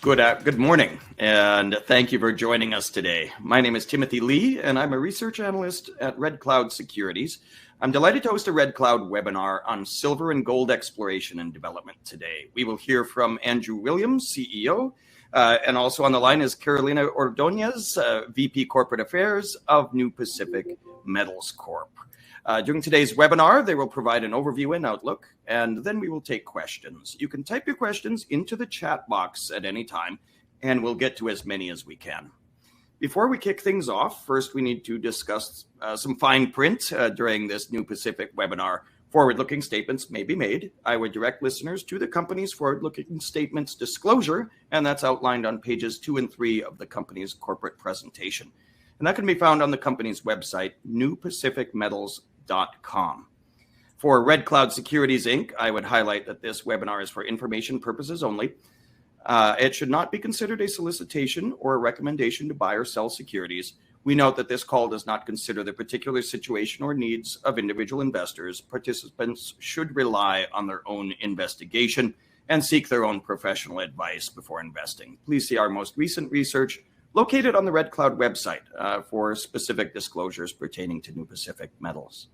Good morning, and thank you for joining us today. My name is Timothy Lee, and I'm a research analyst at Red Cloud Securities. I'm delighted to host a Red Cloud webinar on silver and gold exploration and development today. We will hear from Andrew Williams, CEO, and also on the line is Carolina Ordoñez, VP Corporate Affairs of New Pacific Metals Corp. During today's webinar, they will provide an overview and outlook, and then we will take questions. You can type your questions into the chat box at any time, and we'll get to as many as we can. Before we kick things off, first we need to discuss some fine print during this New Pacific webinar. Forward-looking statements may be made. I would direct listeners to the company's forward-looking statements disclosure, and that's outlined on pages 2 and 3 of the company's corporate presentation. And that can be found on the company's website, newpacificmetals.com. For Red Cloud Securities, Inc., I would highlight that this webinar is for information purposes only. It should not be considered a solicitation or a recommendation to buy or sell securities. We note that this call does not consider the particular situation or needs of individual investors. Participants should rely on their own investigation and seek their own professional advice before investing. Please see our most recent research located on the Red Cloud website for specific disclosures pertaining to New Pacific Metals.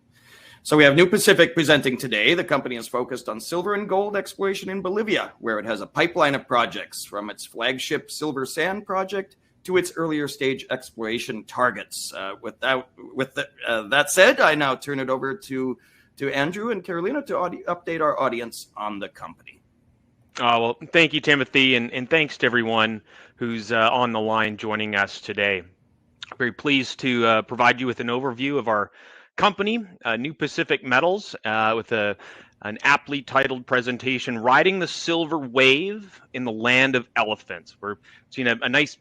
So we have New Pacific presenting today. The company is focused on silver and gold exploration in Bolivia, where it has a pipeline of projects from its flagship silver sand project to its earlier stage exploration targets. That said, I now turn it over to Andrew and Carolina to update our audience on the company. Well, thank you, Timothy, and thanks to everyone who's on the line joining us today. Very pleased to provide you with an overview of our company, New Pacific Metals, with an aptly titled presentation, Riding the Silver Wave in the Land of Elephants. We're seeing a nice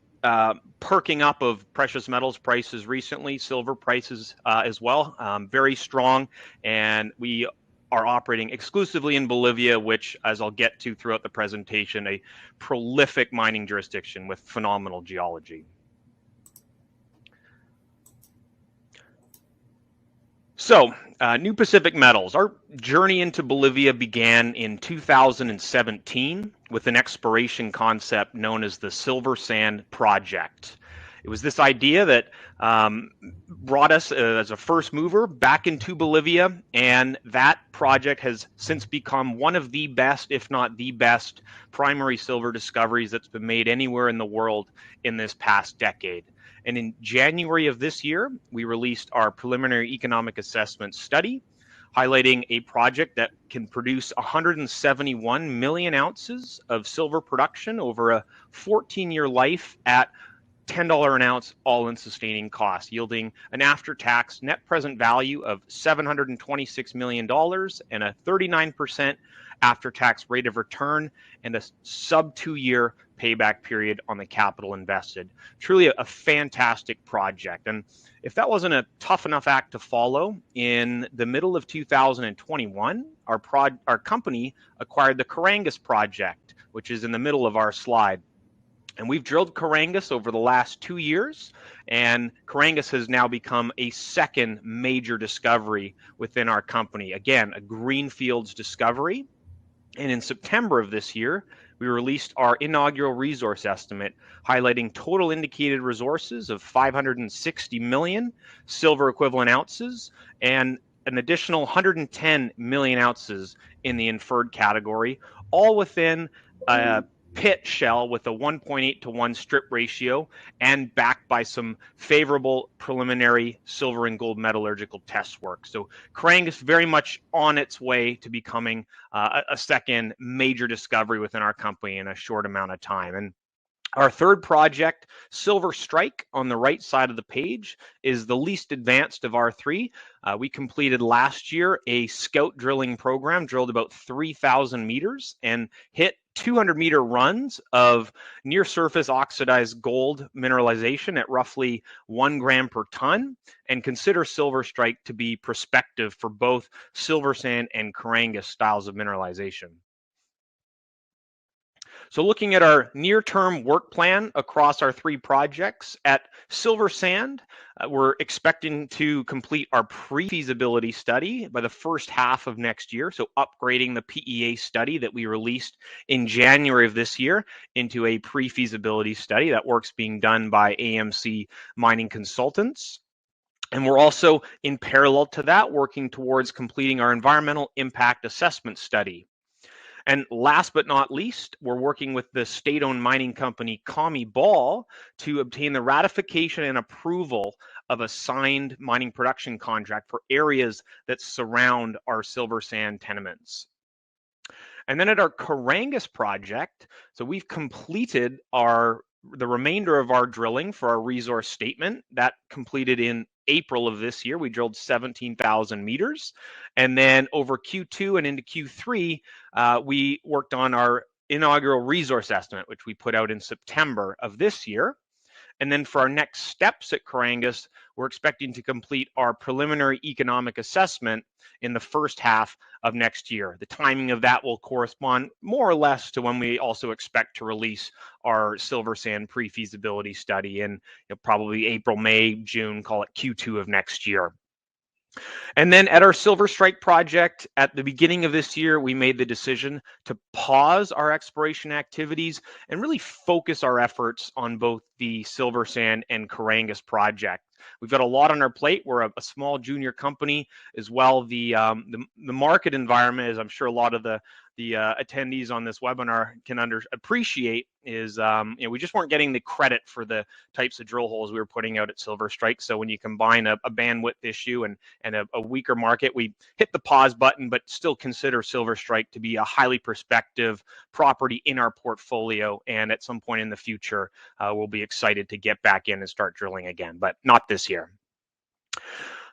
perking up of precious metals prices recently, silver prices as well, very strong, and we are operating exclusively in Bolivia, which, as I'll get to throughout the presentation, a prolific mining jurisdiction with phenomenal geology. So, New Pacific Metals, our journey into Bolivia began in 2017 with an exploration concept known as the Silver Sand Project. It was this idea that brought us as a first mover back into Bolivia, and that project has since become one of the best, if not the best, primary silver discoveries that's been made anywhere in the world in this past decade. And in January of this year, we released our preliminary economic assessment study, highlighting a project that can produce 171 million ounces of silver production over a 14-year life at $10 an ounce all-in sustaining cost, yielding an after-tax net present value of $726 million and a 39% after-tax rate of return and a sub-2-year payback period on the capital invested. Truly a fantastic project. And if that wasn't a tough enough act to follow, in the middle of 2021, our company acquired the Carangas project, which is in the middle of our slide. And we've drilled Carangas over the last 2 years, and Carangas has now become a second major discovery within our company. Again, a greenfields discovery. And in September of this year, we released our inaugural resource estimate, highlighting total indicated resources of 560 million silver equivalent ounces and an additional 110 million ounces in the inferred category, all within a pit shell with a 1.8 to 1 strip ratio and backed by some favorable preliminary silver and gold metallurgical test work. So Carangas very much on its way to becoming a second major discovery within our company in a short amount of time. And our third project, Silver Strike, on the right side of the page, is the least advanced of our three. We completed last year a scout drilling program, drilled about 3,000 meters and hit 200-meter runs of near-surface oxidized gold mineralization at roughly 1 gram per ton, and consider Silver Strike to be prospective for both silver sand and Carangas styles of mineralization. So looking at our near-term work plan across our 3 projects at Silver Sand, we're expecting to complete our pre-feasibility study by the first half of next year. So upgrading the PEA study that we released in January of this year into a pre-feasibility study. That work's being done by AMC Mining Consultants. And we're also, in parallel to that, working towards completing our environmental impact assessment study. And last but not least, we're working with the state-owned mining company Commie Ball to obtain the ratification and approval of a signed mining production contract for areas that surround our silver sand tenements. And then at our Carangas project, so we've completed the remainder of our drilling for our resource statement. That completed in April of this year. We drilled 17,000 meters. And then over Q2 and into Q3, we worked on our inaugural resource estimate, which we put out in September of this year. And then for our next steps at Carangas, we're expecting to complete our preliminary economic assessment in the first half of next year. The timing of that will correspond more or less to when we also expect to release our silver sand pre-feasibility study in probably April, May, June, call it Q2 of next year. And then at our Silver Strike project, at the beginning of this year, we made the decision to pause our exploration activities and really focus our efforts on both the Silver Sand and Carangas project. We've got a lot on our plate. We're a small junior company as well. The market environment, as I'm sure a lot of the attendees on this webinar can appreciate, is we just weren't getting the credit for the types of drill holes we were putting out at Silver Strike. So when you combine a bandwidth issue and a weaker market, we hit the pause button, but still consider Silver Strike to be a highly prospective property in our portfolio. And at some point in the future, we'll be excited to get back in and start drilling again, but not this year.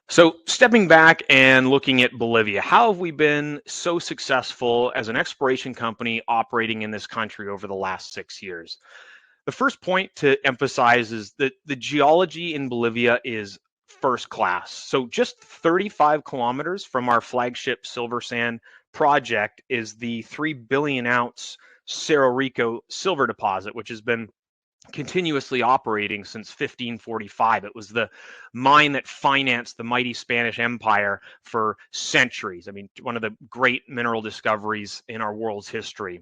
So stepping back and looking at Bolivia, how have we been so successful as an exploration company operating in this country over the last 6 years? The first point to emphasize is that the geology in Bolivia is first class. So just 35 kilometers from our flagship Silver Sand project is the 3 billion ounce Cerro Rico silver deposit, which has been continuously operating since 1545. It was the mine that financed the mighty Spanish Empire for centuries. I mean, one of the great mineral discoveries in our world's history.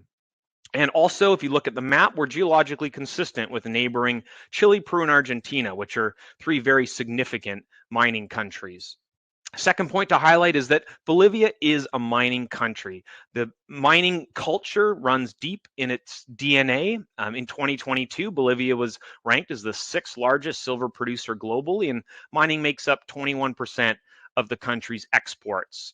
And also, if you look at the map, we're geologically consistent with neighboring Chile, Peru, and Argentina, which are 3 very significant mining countries. Second point to highlight is that Bolivia is a mining country. The mining culture runs deep in its DNA. In 2022, Bolivia was ranked as the 6th largest silver producer globally, and mining makes up 21% of the country's exports.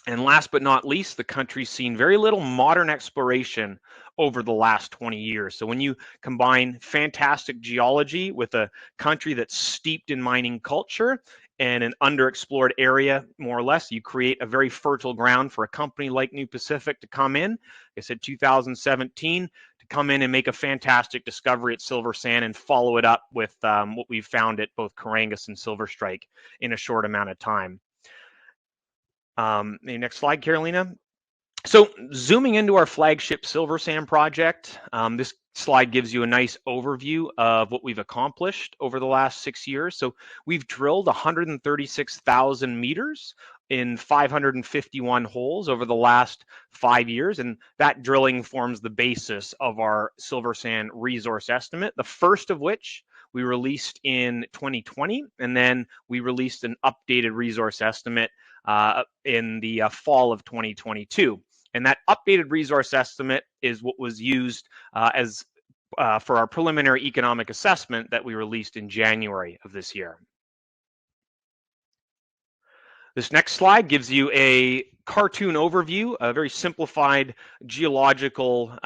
And last but not least, the country's seen very little modern exploration over the last 20 years. So when you combine fantastic geology with a country that's steeped in mining culture and an underexplored area, more or less, you create a very fertile ground for a company like New Pacific to come in. Like I said, 2017, to come in and make a fantastic discovery at Silver Sand and follow it up with what we've found at both Carangas and Silver Strike in a short amount of time. The next slide, Carolina. So zooming into our flagship Silver Sand project, this slide gives you a nice overview of what we've accomplished over the last 6 years. So we've drilled 136,000 meters in 551 holes over the last 5 years, and that drilling forms the basis of our Silver Sand resource estimate, the first of which we released in 2020, and then we released an updated resource estimate in the fall of 2022. And that updated resource estimate is what was used for our preliminary economic assessment that we released in January of this year. This next slide gives you a cartoon overview, a very simplified geological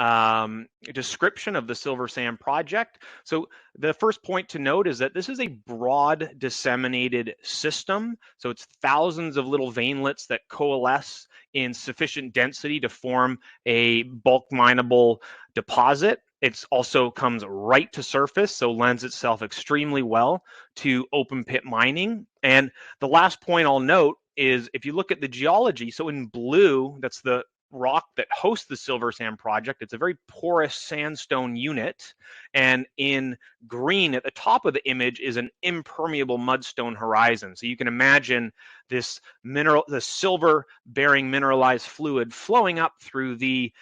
description of the Silver Sand project. So the first point to note is that this is a broad disseminated system. So it's thousands of little veinlets that coalesce in sufficient density to form a bulk mineable deposit. It also comes right to surface, so lends itself extremely well to open pit mining. And the last point I'll note is if you look at the geology, so in blue, that's the rock that hosts the silver sand project. It's a very porous sandstone unit. And in green at the top of the image is an impermeable mudstone horizon. So you can imagine this the silver bearing mineralized fluid flowing up through the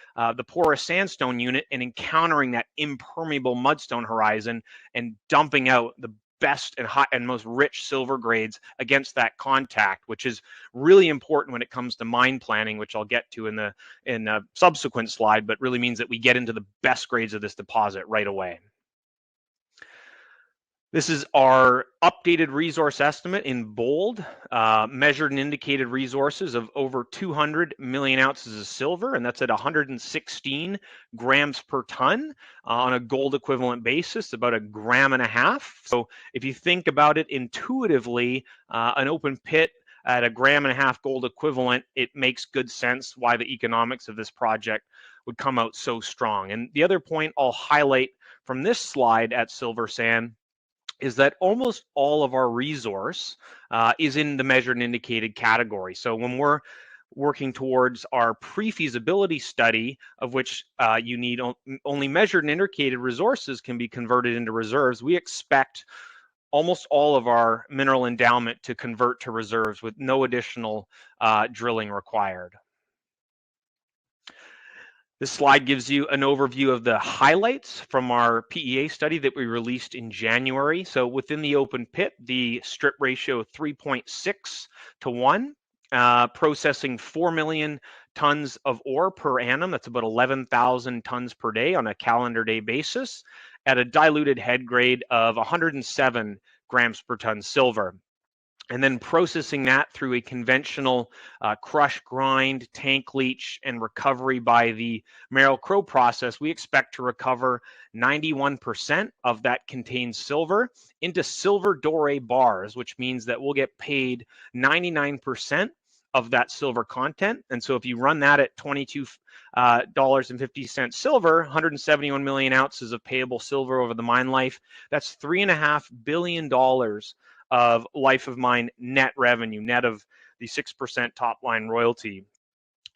porous sandstone unit and encountering that impermeable mudstone horizon and dumping out the best and high and most rich silver grades against that contact, which is really important when it comes to mine planning, which I'll get to in a subsequent slide, but really means that we get into the best grades of this deposit right away. This is our updated resource estimate in bold, measured and indicated resources of over 200 million ounces of silver, and that's at 116 grams per ton on a gold equivalent basis, about 1.5 grams. So if you think about it intuitively, an open pit at 1.5 grams gold equivalent, it makes good sense why the economics of this project would come out so strong. And the other point I'll highlight from this slide at Silver Sand is that almost all of our resource is in the measured and indicated category. So when we're working towards our pre-feasibility study, of which you need only measured and indicated resources can be converted into reserves, we expect almost all of our mineral endowment to convert to reserves with no additional drilling required. This slide gives you an overview of the highlights from our PEA study that we released in January. So within the open pit, the strip ratio of 3.6 to 1, processing 4 million tons of ore per annum. That's about 11,000 tons per day on a calendar day basis at a diluted head grade of 107 grams per ton silver. And then processing that through a conventional crush, grind, tank leach, and recovery by the Merrill-Crowe process, we expect to recover 91% of that contained silver into silver doré bars, which means that we'll get paid 99% of that silver content. And so if you run that at $22.50 silver, 171 million ounces of payable silver over the mine life, that's $3.5 billion of life of mine net revenue, net of the 6% top line royalty,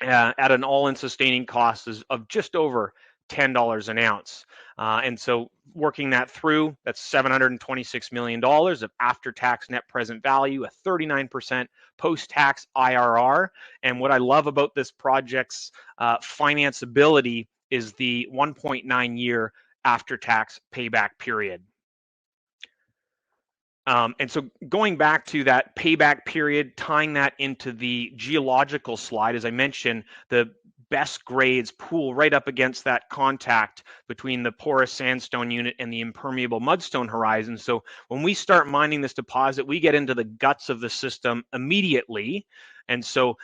at an all-in sustaining cost of just over $10 an ounce. And so working that through, that's $726 million of after-tax net present value, a 39% post-tax IRR. And what I love about this project's financeability is the 1.9 year after-tax payback period. And so going back to that payback period, tying that into the geological slide, as I mentioned, the best grades pool right up against that contact between the porous sandstone unit and the impermeable mudstone horizon. So when we start mining this deposit, we get into the guts of the system immediately. And so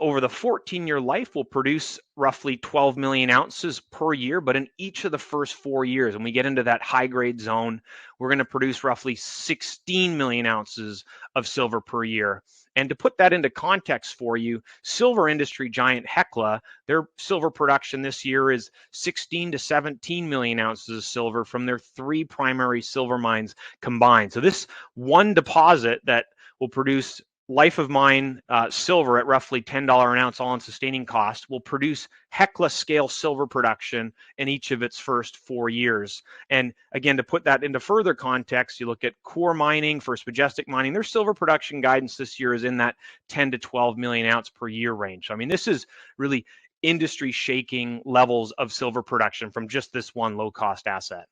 over the 14-year life, we'll produce roughly 12 million ounces per year, but in each of the first 4 years, when we get into that high-grade zone, we're going to produce roughly 16 million ounces of silver per year. And to put that into context for you, silver industry giant Hecla, their silver production this year is 16 to 17 million ounces of silver from their 3 primary silver mines combined. So this one deposit that will produce life of mine silver at roughly $10 an ounce all-in sustaining cost will produce Hecla scale silver production in each of its first 4 years. And again, to put that into further context, you look at Core Mining, First Majestic Mining, their silver production guidance this year is in that 10 to 12 million ounce per year range. So, I mean, this is really industry shaking levels of silver production from just this one low cost asset.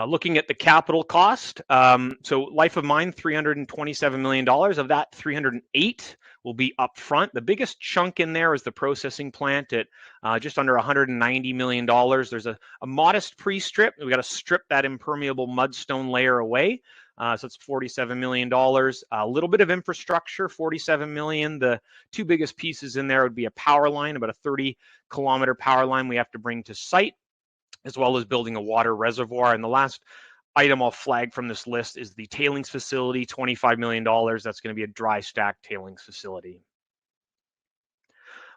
Looking at the capital cost, so life of mine, $327 million. Of that, 308 will be upfront. The biggest chunk in there is the processing plant at just under $190 million. There's a modest pre-strip. We got to strip that impermeable mudstone layer away. So it's $47 million. A little bit of infrastructure, $47 million. The 2 biggest pieces in there would be a power line, about a 30-kilometer power line we have to bring to site, as well as building a water reservoir. And the last item I'll flag from this list is the tailings facility, $25 million. That's going to be a dry stack tailings facility.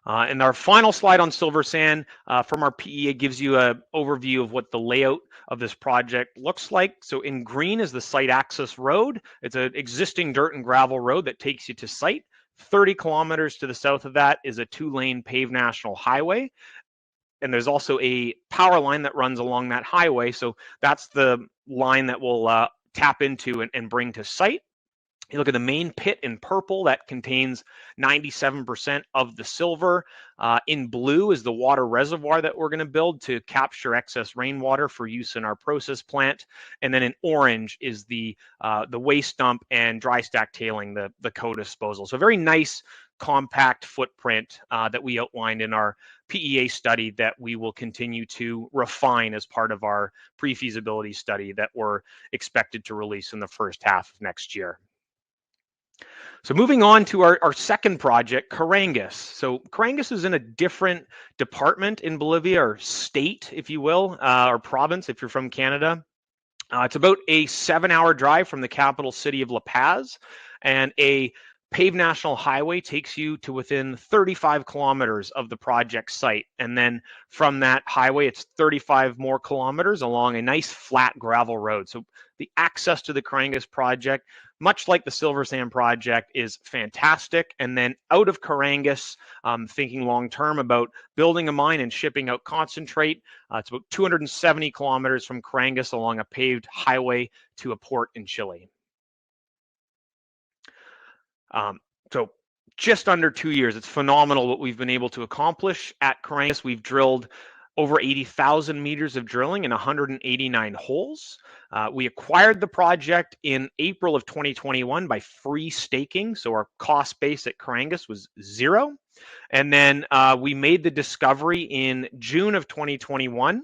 And our final slide on Silver Sand from our PEA gives you an overview of what the layout of this project looks like. So in green is the site access road. It's an existing dirt and gravel road that takes you to site. 30 kilometers to the south of that is a 2-lane paved national highway. And there's also a power line that runs along that highway. So that's the line that we'll tap into and bring to site. You look at the main pit in purple, that contains 97% of the silver. In blue is the water reservoir that we're going to build to capture excess rainwater for use in our process plant. And then in orange is the waste dump and dry stack tailing, the co-disposal. So very nice compact footprint that we outlined in our PEA study that we will continue to refine as part of our pre-feasibility study that we're expected to release in the first half of next year. So moving on to our second project, Carangas. So Carangas is in a different department in Bolivia, or state, if you will, or province if you're from Canada. It's about a 7-hour drive from the capital city of La Paz, and a paved national highway takes you to within 35 kilometers of the project site. And then from that highway, it's 35 more kilometers along a nice flat gravel road. So the access to the Carangas project, much like the Silver Sand project, is fantastic. And then out of Carangas, thinking long-term about building a mine and shipping out concentrate, it's about 270 kilometers from Carangas along a paved highway to a port in Chile. So just under 2 years, it's phenomenal what we've been able to accomplish at Carangas. We've drilled over 80,000 meters of drilling in 189 holes. We acquired the project in April of 2021 by free staking. So our cost base at Carangas was $0. And then we made the discovery in June of 2021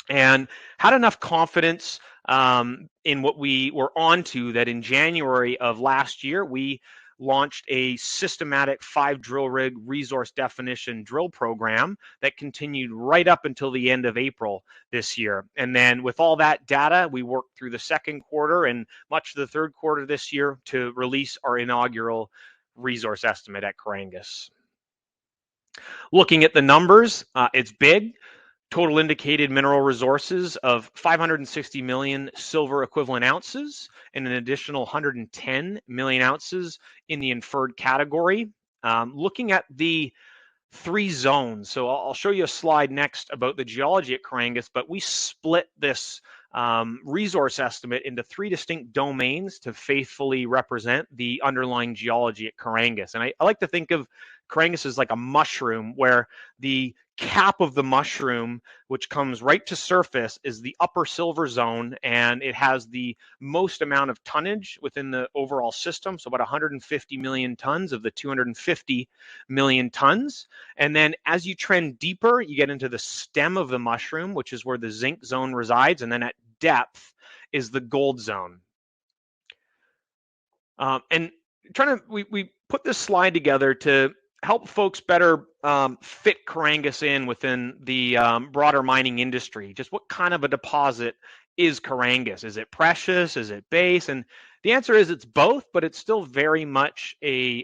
and had enough confidence in what we were onto that in January of last year, we launched a systematic 5 drill rig resource definition drill program that continued right up until the end of April this year. And then with all that data, we worked through the second quarter and much of the third quarter this year to release our inaugural resource estimate at Carangas. Looking at the numbers, it's big. Total indicated mineral resources of 560 million silver equivalent ounces and an additional 110 million ounces in the inferred category. Looking at the 3 zones, so I'll show you a slide next about the geology at Carangas, but we split this resource estimate into 3 distinct domains to faithfully represent the underlying geology at Carangas. And I like to think of Carangas as like a mushroom, where the cap of the mushroom, which comes right to surface, is the upper silver zone, and it has the most amount of tonnage within the overall system, so about 150 million tons of the 250 million tons. And then as you trend deeper, you get into the stem of the mushroom, which is where the zinc zone resides, and then at depth is the gold zone. And we put this slide together to help folks better fit Carangas in within the broader mining industry. Just what kind of a deposit is Carangas? Is it precious? Is it base? And the answer is it's both, but it's still very much a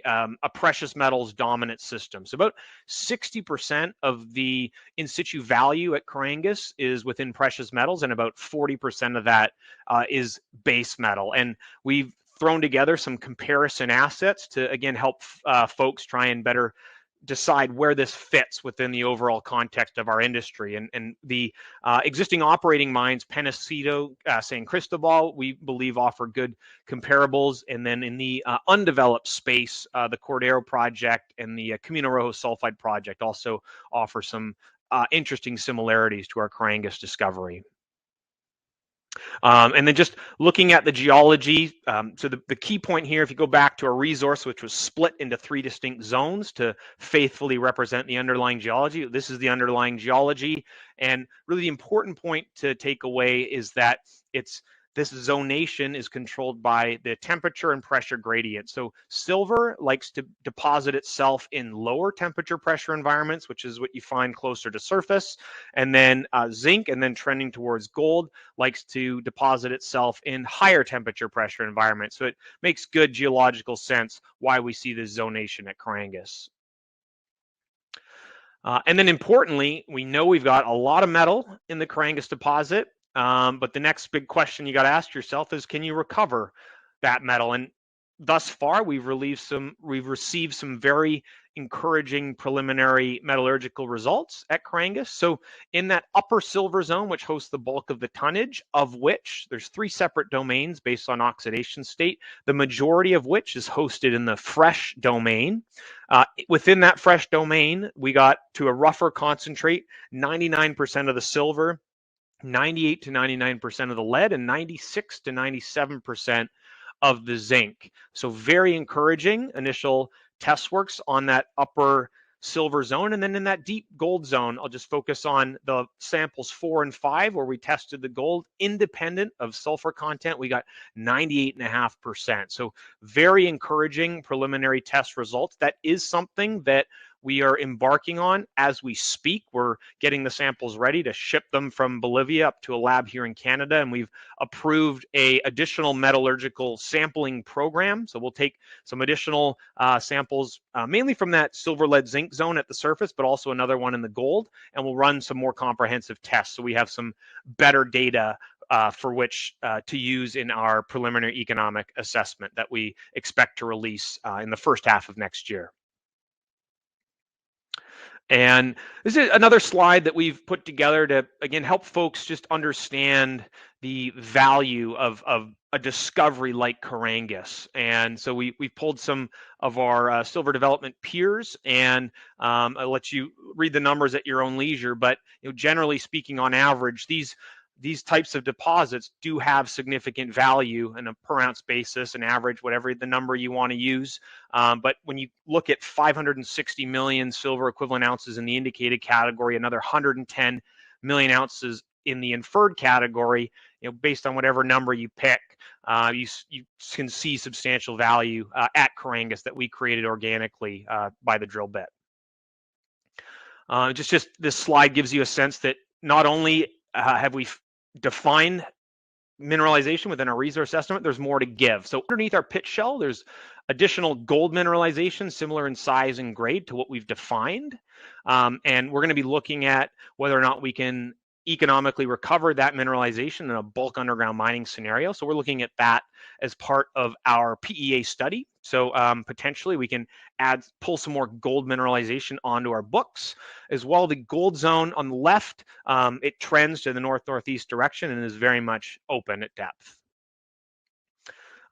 precious metals dominant system. So about 60% of the in situ value at Carangas is within precious metals, and about 40% of that is base metal. And we've thrown together some comparison assets to, again, help folks try and better decide where this fits within the overall context of our industry. And the existing operating mines, Penasquito, San Cristobal, we believe offer good comparables. And then in the undeveloped space, the Cordero project and the Camino Rojo sulfide project also offer some interesting similarities to our Carangas discovery. And then just looking at the geology, so the key point here, if you go back to a resource which was split into 3 distinct zones to faithfully represent the underlying geology, this is the underlying geology. And really the important point to take away is that this zonation is controlled by the temperature and pressure gradient. So silver likes to deposit itself in lower temperature pressure environments, which is what you find closer to surface. And then zinc, and then trending towards gold, likes to deposit itself in higher temperature pressure environments. So it makes good geological sense why we see this zonation at Carangas. And then importantly, we know we've got a lot of metal in the Carangas deposit. But the next big question you got to ask yourself is, can you recover that metal? And thus far, we've received some very encouraging preliminary metallurgical results at Corangus. So in that upper silver zone, which hosts the bulk of the tonnage, of which there's 3 separate domains based on oxidation state, the majority of which is hosted in the fresh domain. Within that fresh domain, we got to a rougher concentrate, 99% of the silver, 98 to 99% of the lead, and 96 to 97% of the zinc. So very encouraging initial test works on that upper silver zone. And then in that deep gold zone, I'll just focus on the samples 4 and 5, where we tested the gold independent of sulfur content. We got 98.5%. So very encouraging preliminary test results. That is something that we are embarking on as we speak. We're getting the samples ready to ship them from Bolivia up to a lab here in Canada, and we've approved a additional metallurgical sampling program. So we'll take some additional samples, mainly from that silver lead zinc zone at the surface, but also another one in the gold, and we'll run some more comprehensive tests so we have some better data for which to use in our preliminary economic assessment that we expect to release in the first half of next year. And this is another slide that we've put together to, again, help folks just understand the value of a discovery like Corangus. And so we pulled some of our silver development peers, and I'll let you read the numbers at your own leisure. But generally speaking, on average, these types of deposits do have significant value on a per ounce basis, an average, whatever the number you want to use. But when you look at 560 million silver equivalent ounces in the indicated category, another 110 million ounces in the inferred category, based on whatever number you pick, you can see substantial value at Corangus that we created organically by the drill bit. Just this slide gives you a sense that not only have we defined mineralization within our resource estimate, there's more to give. So underneath our pit shell, there's additional gold mineralization similar in size and grade to what we've defined. And we're going to be looking at whether or not we can economically recover that mineralization in a bulk underground mining scenario. So we're looking at that as part of our PEA study. So potentially we can pull some more gold mineralization onto our books. As well, the gold zone on the left, it trends to the north-northeast direction and is very much open at depth.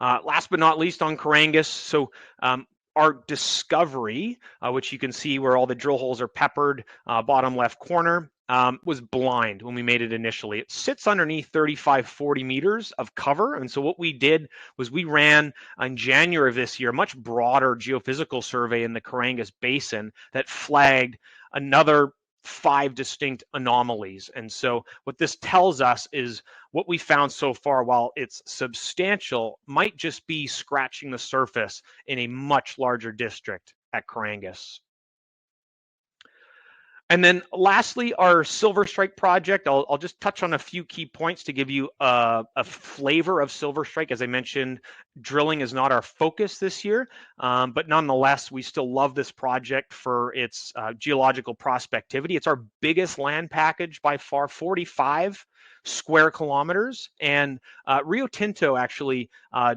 Last but not least on Corangus, so our discovery, which you can see where all the drill holes are peppered, bottom left corner, was blind when we made it initially. It sits underneath 35-40 meters of cover. And so what we did was we ran in January of this year a much broader geophysical survey in the Corangus Basin that flagged another 5 distinct anomalies. And so what this tells us is what we found so far, while it's substantial, might just be scratching the surface in a much larger district at Corangus. And then lastly, our Silver Strike project, I'll just touch on a few key points to give you a flavor of Silver Strike. As I mentioned, drilling is not our focus this year, but nonetheless, we still love this project for its geological prospectivity. It's our biggest land package by far, 45 square kilometers. And Rio Tinto actually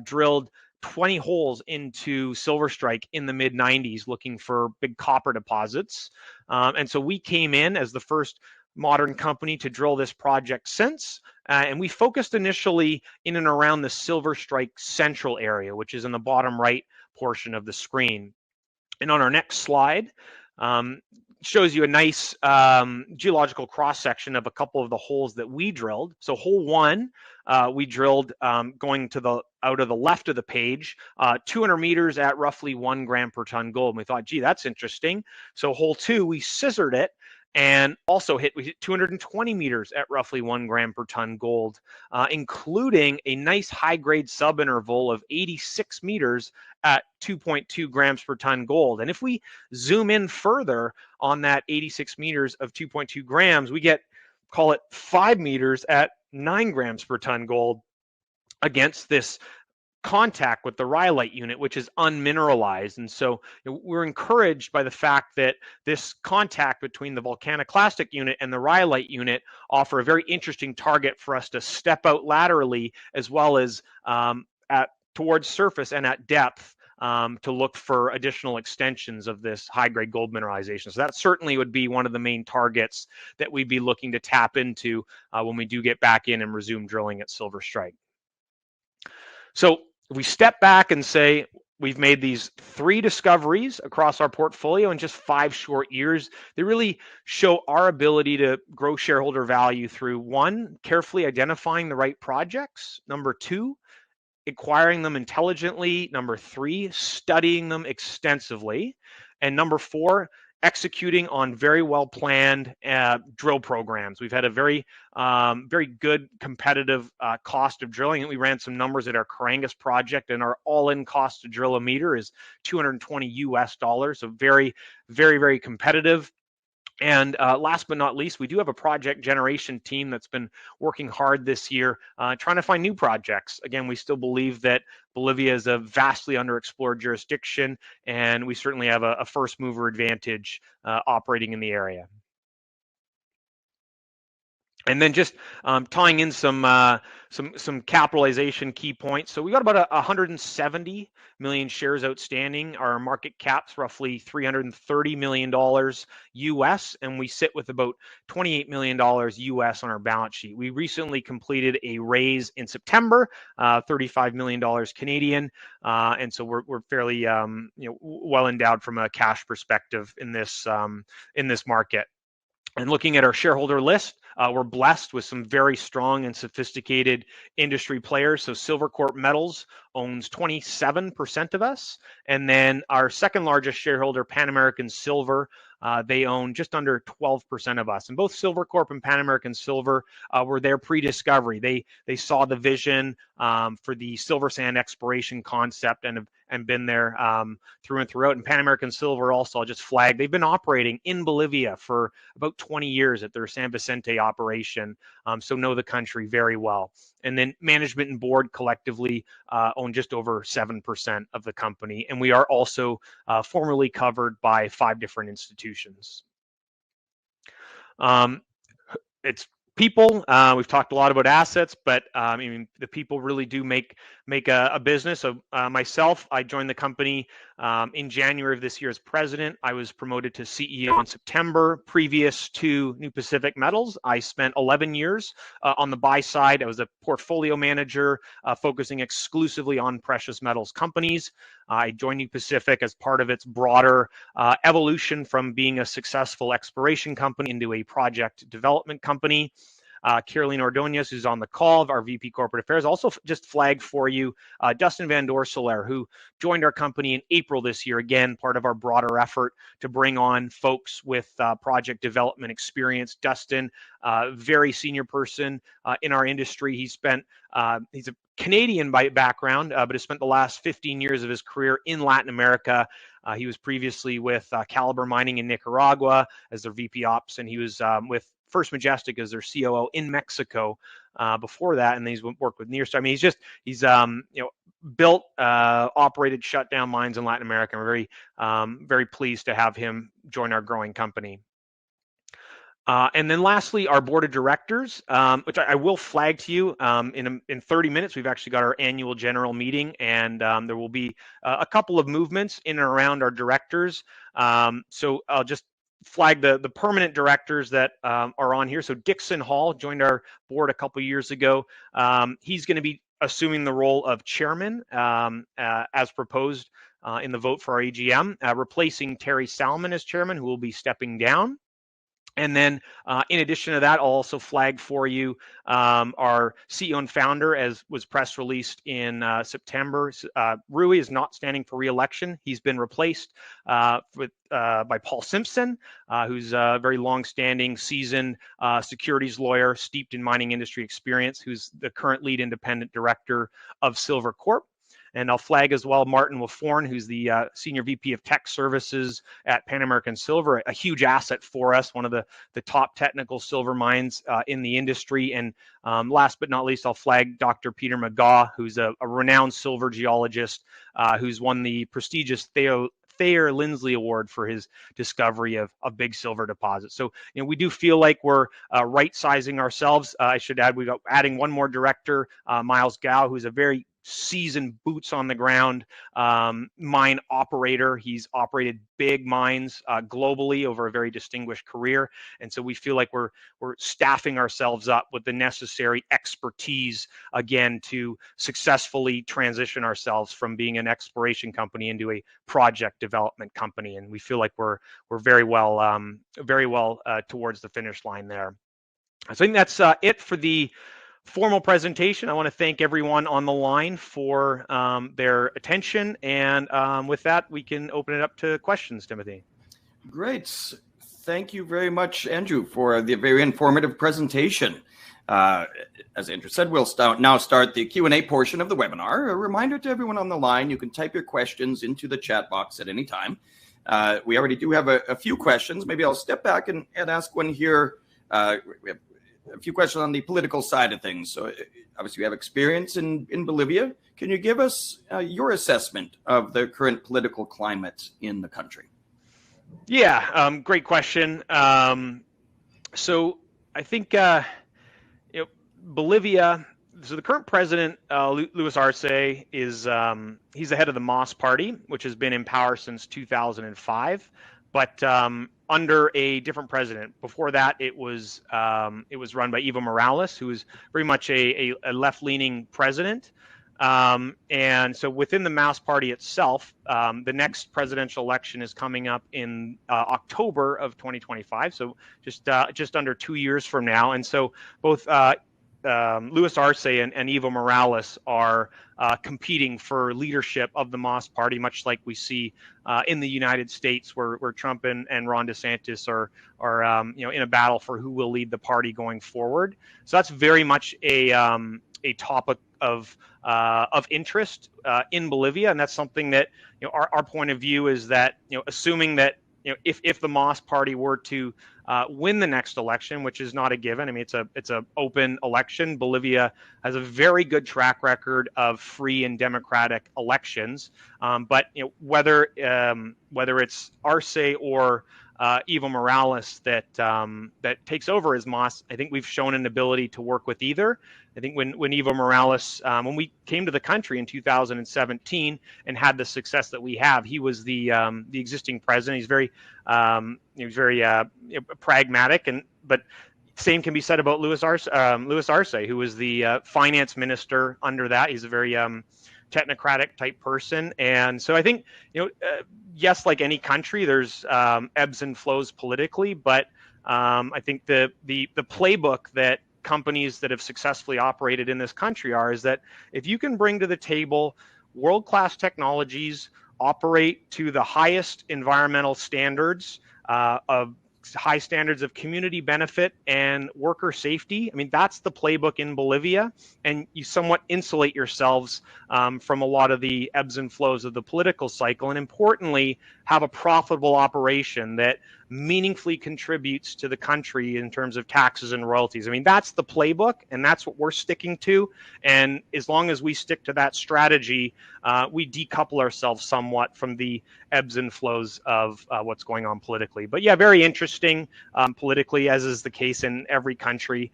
drilled 20 holes into Silver Strike in the mid-90s looking for big copper deposits. And so we came in as the first modern company to drill this project since. And we focused initially in and around the Silver Strike central area, which is in the bottom right portion of the screen. And on our next slide, shows you a nice geological cross-section of a couple of the holes that we drilled. So hole 1, we drilled going to out of the left of the page, 200 meters at roughly 1 gram per ton gold. And we thought, gee, that's interesting. So hole 2, we scissored it and also we hit 220 meters at roughly 1 gram per ton gold, including a nice high-grade subinterval of 86 meters at 2.2 grams per ton gold. And if we zoom in further on that 86 meters of 2.2 grams, we get, call it 5 meters at 9 grams per ton gold against this contact with the rhyolite unit, which is unmineralized. And so we're encouraged by the fact that this contact between the volcaniclastic unit and the rhyolite unit offer a very interesting target for us to step out laterally, as well as at towards surface and at depth to look for additional extensions of this high-grade gold mineralization. So that certainly would be one of the main targets that we'd be looking to tap into when we do get back in and resume drilling at Silver Strike. So if we step back and say we've made these 3 discoveries across our portfolio in just 5 short years, they really show our ability to grow shareholder value through 1, carefully identifying the right projects, number 2, acquiring them intelligently, number 3, studying them extensively, and number 4, executing on very well planned drill programs. We've had a very good competitive cost of drilling, and we ran some numbers at our Carangas project, and our all-in cost to drill a meter is $220 US, so very competitive. And last but not least, we do have a project generation team that's been working hard this year, trying to find new projects. Again, we still believe that Bolivia is a vastly underexplored jurisdiction, and we certainly have a first mover advantage operating in the area. And then just tying in some capitalization key points. So we got about 170 million shares outstanding. Our market cap's roughly $330 million US, and we sit with about $28 million US on our balance sheet. We recently completed a raise in September, $35 million Canadian, and so we're fairly well endowed from a cash perspective in this market. And looking at our shareholder list, we're blessed with some very strong and sophisticated industry players. So Silvercorp Metals owns 27% of us. And then our second largest shareholder, Pan American Silver, they own just under 12% of us. And both Silvercorp and Pan American Silver were there pre-discovery. They saw the vision for the silver sand exploration concept and been there through and throughout. And Pan American Silver also, I'll just flag, they've been operating in Bolivia for about 20 years at their San Vicente operation, so know the country very well. And then management and board collectively own just over 7% of the company. And we are also formally covered by 5 different institutions. It's people. We've talked a lot about assets, but I mean, the people really do make a business. So myself, I joined the company in January of this year as president. I was promoted to CEO in September. Previous to New Pacific Metals, I spent 11 years on the buy side. I was a portfolio manager focusing exclusively on precious metals companies. I joined New Pacific as part of its broader evolution from being a successful exploration company into a project development company. Caroline Ordoñez, who's on the call, our VP Corporate Affairs, also just flagged for you Dustin Van Doorselaer, who joined our company in April this year, again, part of our broader effort to bring on folks with project development experience. Dustin, very senior person in our industry. He's a Canadian by background, but has spent the last 15 years of his career in Latin America. He was previously with Calibre Mining in Nicaragua as their VP Ops, and he was with First Majestic as their COO in Mexico before that, and he's worked with Nearstar. I mean, he's built, operated, shut down mines in Latin America. We're very pleased to have him join our growing company. And then lastly, our board of directors, which I will flag to you in 30 minutes. We've actually got our annual general meeting, and there will be a couple of movements in and around our directors. So I'll just flag the permanent directors that are on here. So Dixon Hall joined our board a couple years ago. He's going to be assuming the role of chairman as proposed in the vote for our AGM, replacing Terry Salmon as chairman, who will be stepping down. And then in addition to that, I'll also flag for you our CEO and founder, as was press released in September. Rui is not standing for re-election. He's been replaced by Paul Simpson, who's a very long-standing, seasoned securities lawyer, steeped in mining industry experience, who's the current lead independent director of Silvercorp. And I'll flag as well Martin Laforne, who's the Senior VP of Tech Services at Pan American Silver, a huge asset for us, one of the top technical silver mines in the industry. And last but not least, I'll flag Dr. Peter McGaw, who's a renowned silver geologist who's won the prestigious Thayer Lindsley Award for his discovery of big silver deposits. So, we do feel like we're right-sizing ourselves. I should add, we got adding one more director, Miles Gow, who's a very seasoned boots on the ground mine operator. He's operated big mines globally over a very distinguished career, and so we feel like we're staffing ourselves up with the necessary expertise again to successfully transition ourselves from being an exploration company into a project development company, and we feel like we're very well towards the finish line there. I think that's it for the formal presentation. I want to thank everyone on the line for their attention, and with that, we can open it up to questions, Timothy. Great. Thank you very much, Andrew, for the very informative presentation. As Andrew said, we'll now start the Q&A portion of the webinar. A reminder to everyone on the line, you can type your questions into the chat box at any time. We already do have a few questions. Maybe I'll step back and ask one here. We have a few questions on the political side of things. So obviously you have experience in Bolivia. Can you give us your assessment of the current political climate in the country? Yeah, great question. So I think Bolivia. So the current president, Luis Arce, is he's the head of the MAS party, which has been in power since 2005, but under a different president. Before that, it was run by Evo Morales, who is very much a left-leaning president. And so within the MAS party itself, the next presidential election is coming up in October of 2025, so just under 2 years from now. And so both Luis Arce and Evo Morales are competing for leadership of the MAS party, much like we see in the United States, where Trump and Ron DeSantis are in a battle for who will lead the party going forward. So that's very much a topic of interest in Bolivia, and that's something that our point of view is that assuming that if the MAS party were to win the next election, which is not a given. I mean, it's a open election. Bolivia has a very good track record of free and democratic elections. But whether it's Arce or Evo Morales that takes over as MAS, I think we've shown an ability to work with either. I think when Evo Morales, when we came to the country in 2017 and had the success that we have, he was the existing president. He's very pragmatic, but same can be said about Luis Arce, who was the finance minister under that. He's a very technocratic type person, and so I think yes, like any country, there's ebbs and flows politically, but I think the playbook that companies that have successfully operated in this country is that if you can bring to the table world-class technologies, operate to the highest environmental standards, of high standards of community benefit and worker safety. I mean, that's the playbook in Bolivia, and you somewhat insulate yourselves from a lot of the ebbs and flows of the political cycle, and importantly, have a profitable operation that meaningfully contributes to the country in terms of taxes and royalties. I mean, that's the playbook, and that's what we're sticking to. And as long as we stick to that strategy, we decouple ourselves somewhat from the ebbs and flows of what's going on politically. But yeah, very interesting politically, as is the case in every country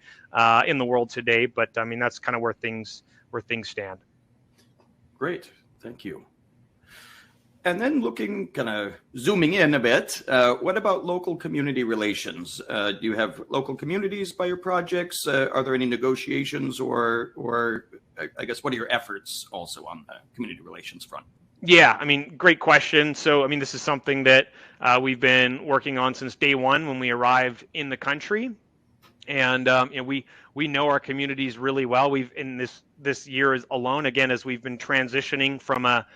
in the world today. But I mean, that's kind of where things stand. Great, thank you. And then zooming in a bit, what about local community relations? Do you have local communities by your projects? Are there any negotiations or I guess, what are your efforts also on the community relations front? Yeah, I mean, great question. So, I mean, this is something that we've been working on since day one when we arrived in the country. And we know our communities really well. We've in this year alone, again, as we've been transitioning from a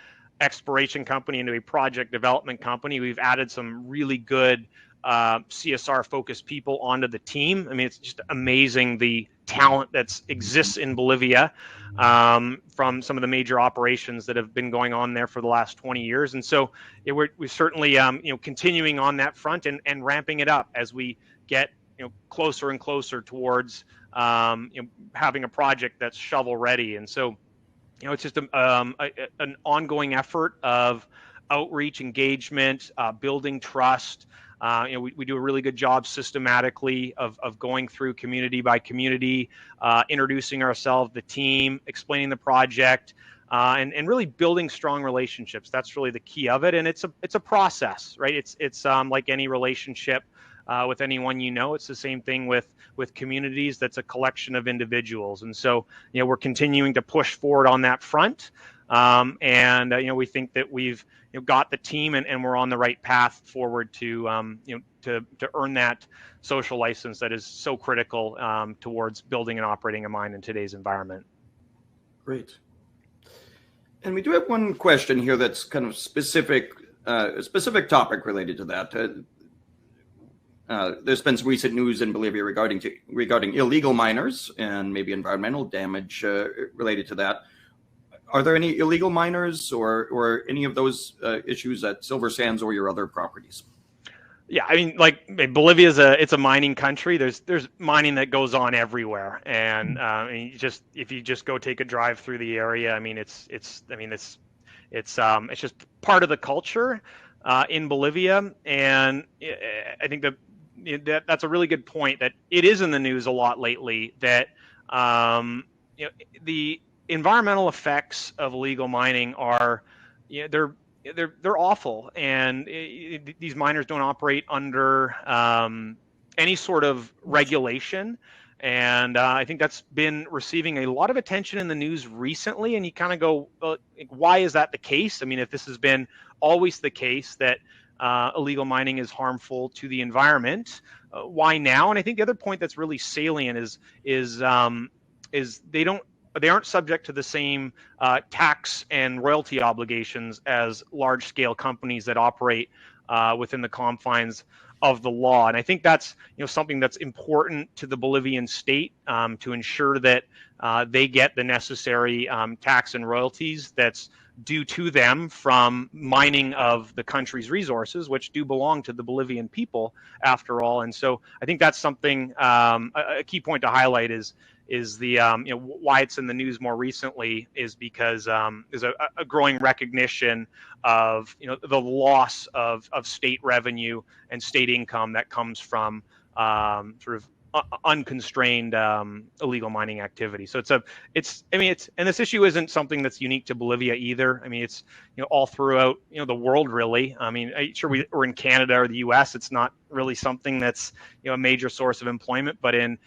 exploration company into a project development company, we've added some really good CSR focused people onto the team. I mean, it's just amazing the talent that exists in Bolivia from some of the major operations that have been going on there for the last 20 years. And so we're certainly continuing on that front and ramping it up as we get closer and closer towards having a project that's shovel ready. And so it's just an ongoing effort of outreach, engagement, building trust. We do a really good job systematically of going through community by community, introducing ourselves, the team, explaining the project, and really building strong relationships. That's really the key of it, and it's a process, right? It's like any relationship with anyone you know. It's the same thing with communities. That's a collection of individuals, and so we're continuing to push forward on that front, and we think that we've got the team and we're on the right path forward to to earn that social license that is so critical towards building and operating a mine in today's environment. Great. And we do have one question here that's kind of specific, a specific topic related to that. There's been some recent news in Bolivia regarding illegal miners and maybe environmental damage related to that. Are there any illegal miners or any of those issues at Silver Sands or your other properties? Yeah, I mean, like Bolivia it's a mining country. There's mining that goes on everywhere, and if you just go take a drive through the area, I mean, it's just part of the culture in Bolivia, and I think that's a really good point. That it is in the news a lot lately. That the environmental effects of illegal mining are they're awful, and these miners don't operate under any sort of regulation, and I think that's been receiving a lot of attention in the news recently. And you kind of go, well, why is that the case? I mean, if this has been always the case that illegal mining is harmful to the environment, why now? And I think the other point that's really salient is they aren't subject to the same tax and royalty obligations as large-scale companies that operate within the confines of the law. And I think that's something that's important to the Bolivian state to ensure that they get the necessary tax and royalties that's due to them from mining of the country's resources, which do belong to the Bolivian people after all. And so I think that's something, a key point to highlight is the why it's in the news more recently is because there's a growing recognition of the loss of state revenue and state income that comes from sort of unconstrained illegal mining activity. So and this issue isn't something that's unique to Bolivia either. I mean, it's all throughout the world, really. I mean, sure, we're in Canada or the U.S. It's not really something that's a major source of employment, but in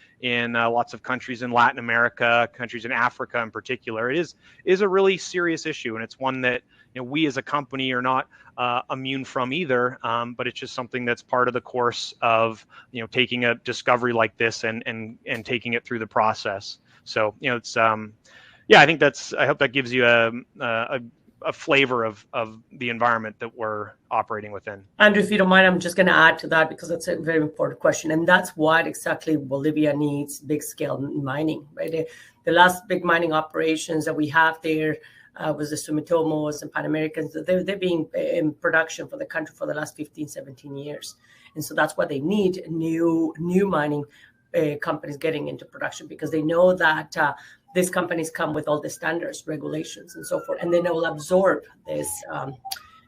lots of countries in Latin America, countries in Africa in particular, it is a really serious issue, and it's one that we as a company are not immune from either, but it's just something that's part of the course of taking a discovery like this and taking it through the process. So it's I think I hope that gives you a flavor of the environment that we're operating within. Andrew, if you don't mind, I'm just going to add to that because it's a very important question, and that's what exactly Bolivia needs: big scale mining. Right, the last big mining operations that we have there was the Sumitomos and Pan Americans. They've been in production for the country for the last 15, 17 years. And so that's what they need, new mining companies getting into production, because they know that these companies come with all the standards, regulations, and so forth. And then they will absorb this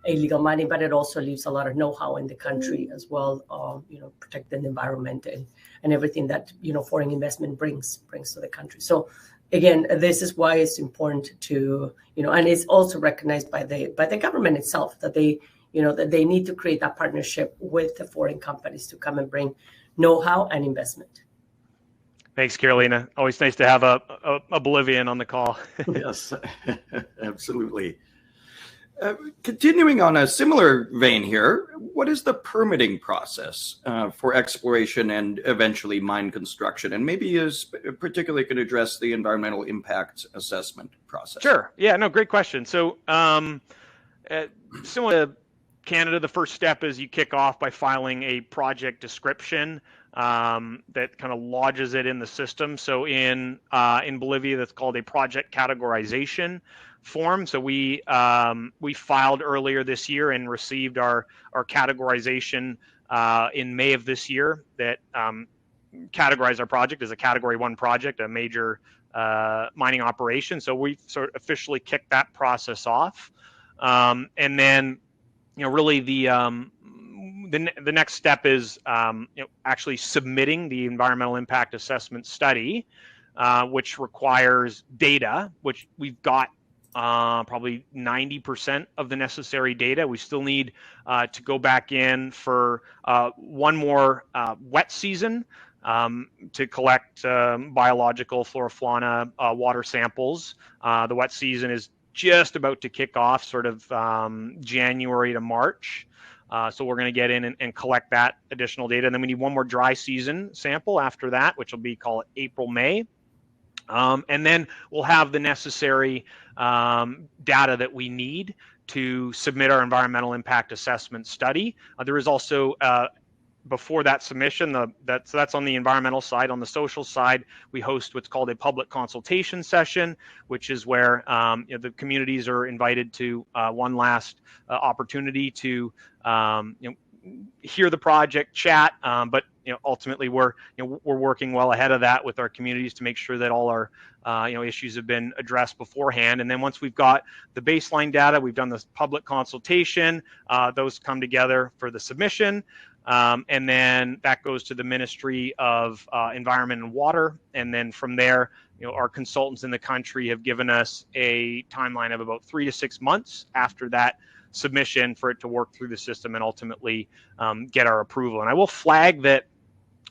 illegal mining, but it also leaves a lot of know-how in the country as well, protecting the environment and everything that, foreign investment brings to the country. So again, this is why it's important to, and it's also recognized by the government itself that they need to create that partnership with the foreign companies to come and bring know-how and investment. Thanks, Carolina. Always nice to have a Bolivian on the call. Yes, absolutely. Continuing on a similar vein here, what is the permitting process for exploration and eventually mine construction? And maybe particularly could address the environmental impact assessment process. Sure. Yeah, no, great question. So similar to Canada, the first step is you kick off by filing a project description that kind of lodges it in the system. So in Bolivia, that's called a project categorization form. So we filed earlier this year and received our categorization in May of this year that categorized our project as a Category 1 project, a major mining operation. So we sort of officially kicked that process off, and then really the next step is actually submitting the environmental impact assessment study, which requires data, which we've got probably 90% of the necessary data. We still need to go back in for one more wet season to collect biological flora fauna water samples. The wet season is just about to kick off, sort of January to March. So we're going to get in and collect that additional data. And then we need one more dry season sample after that, which will be, call it April, May. And then we'll have the necessary data that we need to submit our environmental impact assessment study. There is also, before that submission, that's on the environmental side. On the social side, we host what's called a public consultation session, which is where the communities are invited to one last opportunity to hear the project, chat, but ultimately we're working well ahead of that with our communities to make sure that all our issues have been addressed beforehand. And then once we've got the baseline data, we've done this public consultation, those come together for the submission. And then that goes to the Ministry of Environment and Water. And then from there, our consultants in the country have given us a timeline of about 3 to 6 months after that submission for it to work through the system and ultimately get our approval. And I will flag that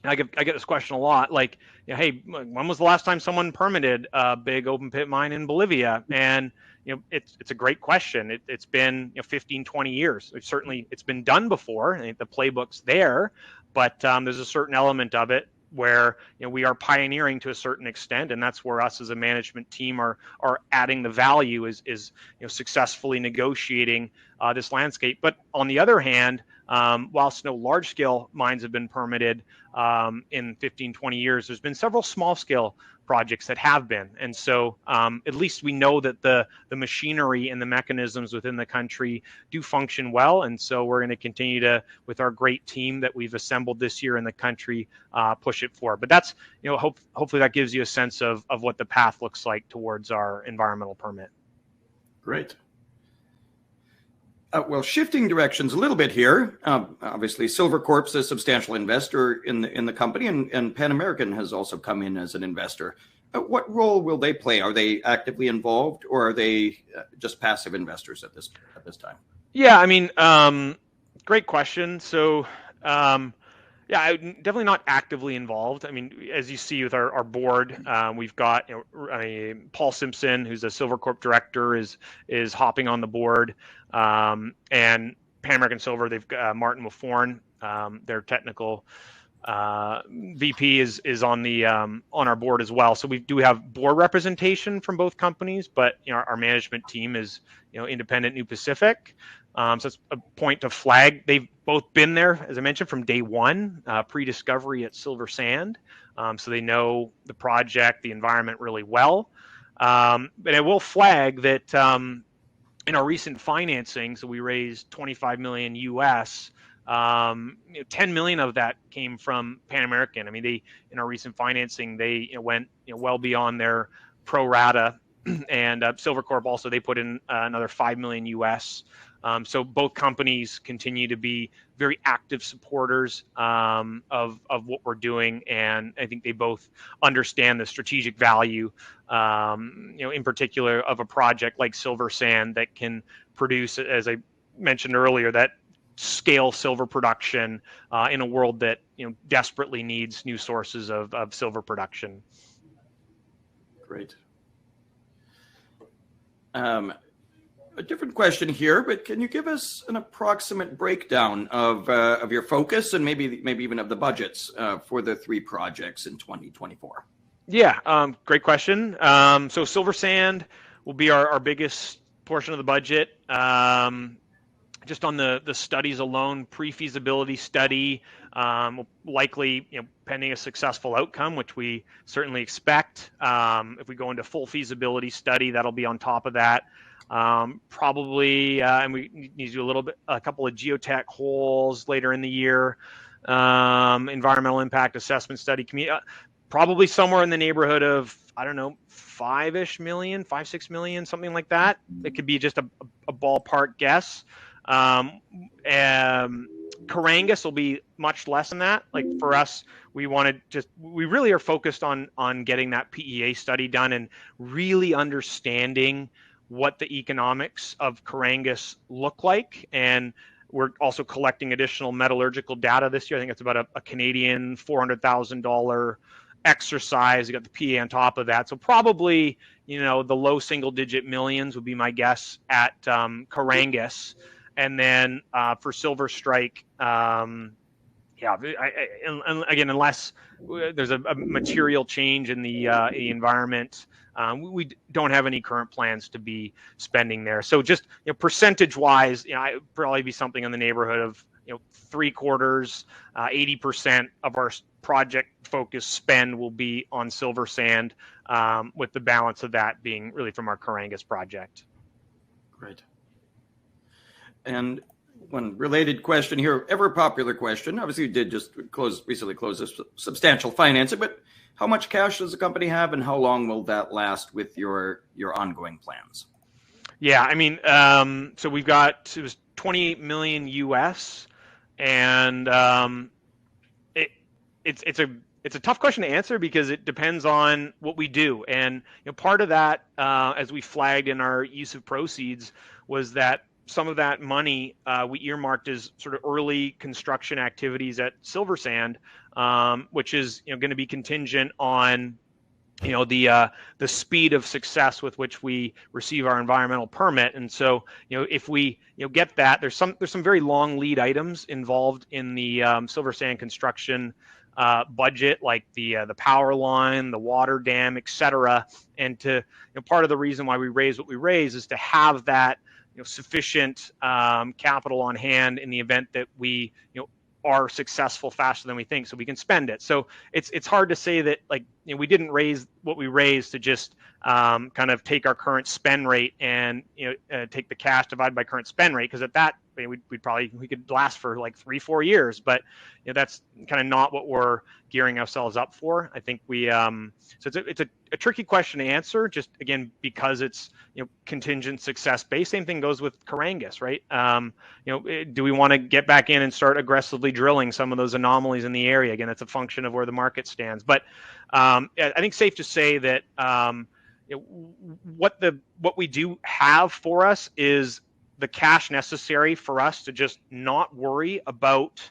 I get this question a lot, like, hey, when was the last time someone permitted a big open pit mine in Bolivia? And it's a great question. It's been 15, 20 years. It's been done before. I think the playbook's there, but there's a certain element of it where we are pioneering to a certain extent, and that's where us as a management team are adding the value is successfully negotiating this landscape. But on the other hand, whilst no large scale mines have been permitted in 15, 20 years, there's been several small scale projects that have been. And so at least we know that the machinery and the mechanisms within the country do function well. And so we're going to continue to, with our great team that we've assembled this year in the country, push it forward. But that's, hopefully that gives you a sense of what the path looks like towards our environmental permit. Great. Well, shifting directions a little bit here. Obviously, Silvercorp's a substantial investor in the company, and Pan American has also come in as an investor. What role will they play? Are they actively involved, or are they just passive investors at this time? Yeah, I mean, great question. So, yeah, I'm definitely not actively involved. I mean, as you see with our board, we've got Paul Simpson, who's a Silvercorp director, is hopping on the board, and Pan American Silver. They've got Martin Wafforn, their technical VP, is on our board as well. So we do have board representation from both companies, but our management team is independent New Pacific. So it's a point to flag. They've both been there, as I mentioned, from day one, pre-discovery at Silver Sand. So they know the project, the environment really well. But I will flag that in our recent financing, so we raised $25 million US, 10 million of that came from Pan American. I mean, in our recent financing, they went well beyond their pro rata, and Silvercorp also, they put in another 5 million US. So both companies continue to be very active supporters of what we're doing, and I think they both understand the strategic value, in particular, of a project like Silver Sand that can produce, as I mentioned earlier, that scale silver production in a world that desperately needs new sources of silver production. Great. A different question here, but can you give us an approximate breakdown of your focus and maybe even of the budgets for the 3 projects in 2024? Yeah, great question. So Silver Sand will be our biggest portion of the budget. Just on the studies alone, pre-feasibility study, likely, pending a successful outcome, which we certainly expect. If we go into full feasibility study, that'll be on top of that. Probably, and we need to do a couple of geotech holes later in the year. Environmental impact assessment study, probably somewhere in the neighborhood of, I don't know, 5-6 million, something like that. It could be just a ballpark guess. Carangas will be much less than that. Like for us, we really are focused on getting that PEA study done and really understanding what the economics of Carangas look like. And we're also collecting additional metallurgical data this year. I think it's about a Canadian $400,000 exercise. You got the PA on top of that. So probably, the low single digit millions would be my guess at Carangas. And then for Silver Strike, again, unless there's a material change in the environment, we don't have any current plans to be spending there. So just percentage wise, I'd probably be something in the neighborhood of 3/4, 80% of our project focused spend will be on silver sand, with the balance of that being really from our Carangas project. Great. And one related question here, ever popular question. Obviously, you did just recently close this substantial financing, but how much cash does the company have, and how long will that last with your ongoing plans? Yeah, I mean, so it was $28 million US, and it's a tough question to answer because it depends on what we do. And part of that, as we flagged in our use of proceeds, was that some of that money we earmarked as sort of early construction activities at Silver Sand, which is going to be contingent on the speed of success with which we receive our environmental permit. And so if we get that, there's some very long lead items involved in the Silver Sand construction budget, like the power line, the water dam, etc. And part of the reason why we raise what we raise is to have that sufficient capital on hand in the event that we are successful faster than we think, so we can spend it. So it's hard to say that we didn't raise what we raised to just kind of take our current spend rate and take the cash divided by current spend rate, because at that we could last for like 3-4 years, but that's kind of not what we're gearing ourselves up for. I think so it's a tricky question to answer, just again because it's contingent success based. Same thing goes with Carangas, right? Do we want to get back in and start aggressively drilling some of those anomalies in the area? Again, it's a function of where the market stands, but I think safe to say that what we do have for us is the cash necessary for us to just not worry about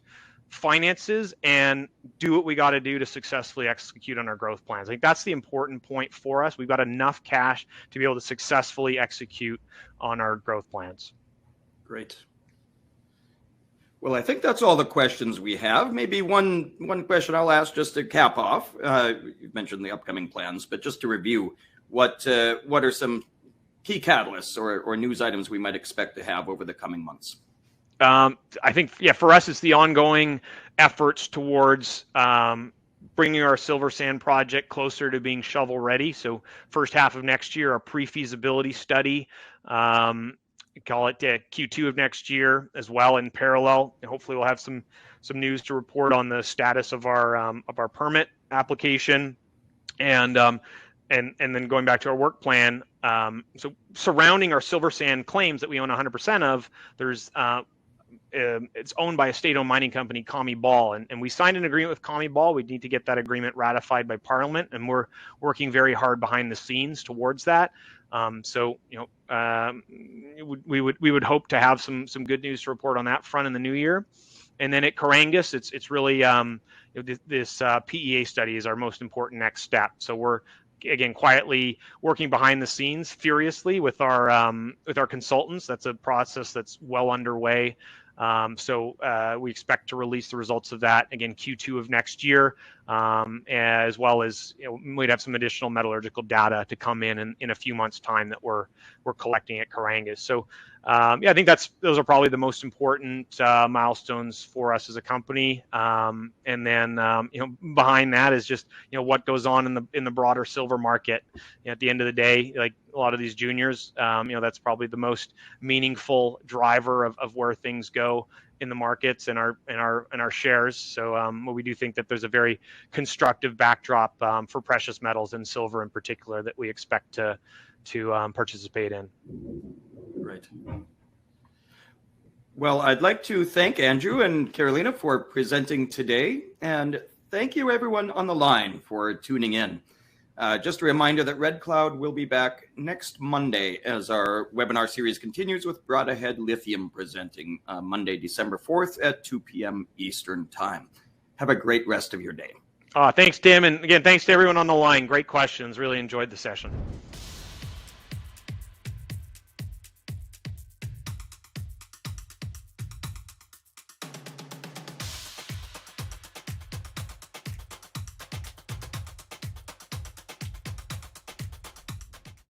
finances and do what we got to do to successfully execute on our growth plans. I think that's the important point for us. We've got enough cash to be able to successfully execute on our growth plans. Great. Well, I think that's all the questions we have. Maybe one question I'll ask just to cap off. You mentioned the upcoming plans, but just to review, what are some key catalysts or news items we might expect to have over the coming months? I think, for us, it's the ongoing efforts towards bringing our Silver Sand project closer to being shovel ready. So first half of next year, a pre-feasibility study, call it Q2 of next year as well in parallel. And hopefully we'll have some news to report on the status of our permit application. And then going back to our work plan, so surrounding our Silver Sand claims that we own 100% of, there's it's owned by a state-owned mining company, Commie Ball, and we signed an agreement with Commie Ball. We need to get that agreement ratified by Parliament, and we're working very hard behind the scenes towards that. We would hope to have some good news to report on that front in the new year. And then at Carangas, it's really this PEA study is our most important next step. So we're again quietly working behind the scenes furiously with our consultants. That's a process that's well underway. We expect to release the results of that again Q2 of next year, as well as we'd have some additional metallurgical data to come in a few months' time that we're collecting at Carangas. So I think those are probably the most important milestones for us as a company. And then behind that is just what goes on in the broader silver market. At the end of the day, like a lot of these juniors, that's probably the most meaningful driver of where things go in the markets and our shares. So we do think that there's a very constructive backdrop for precious metals and silver in particular that we expect to participate in. Right. Well, I'd like to thank Andrew and Carolina for presenting today, and thank you everyone on the line for tuning in. Just a reminder that Red Cloud will be back next Monday as our webinar series continues with Brought Ahead Lithium presenting Monday, December 4th at 2 p.m. Eastern Time. Have a great rest of your day. Thanks, Tim. And again, thanks to everyone on the line. Great questions. Really enjoyed the session.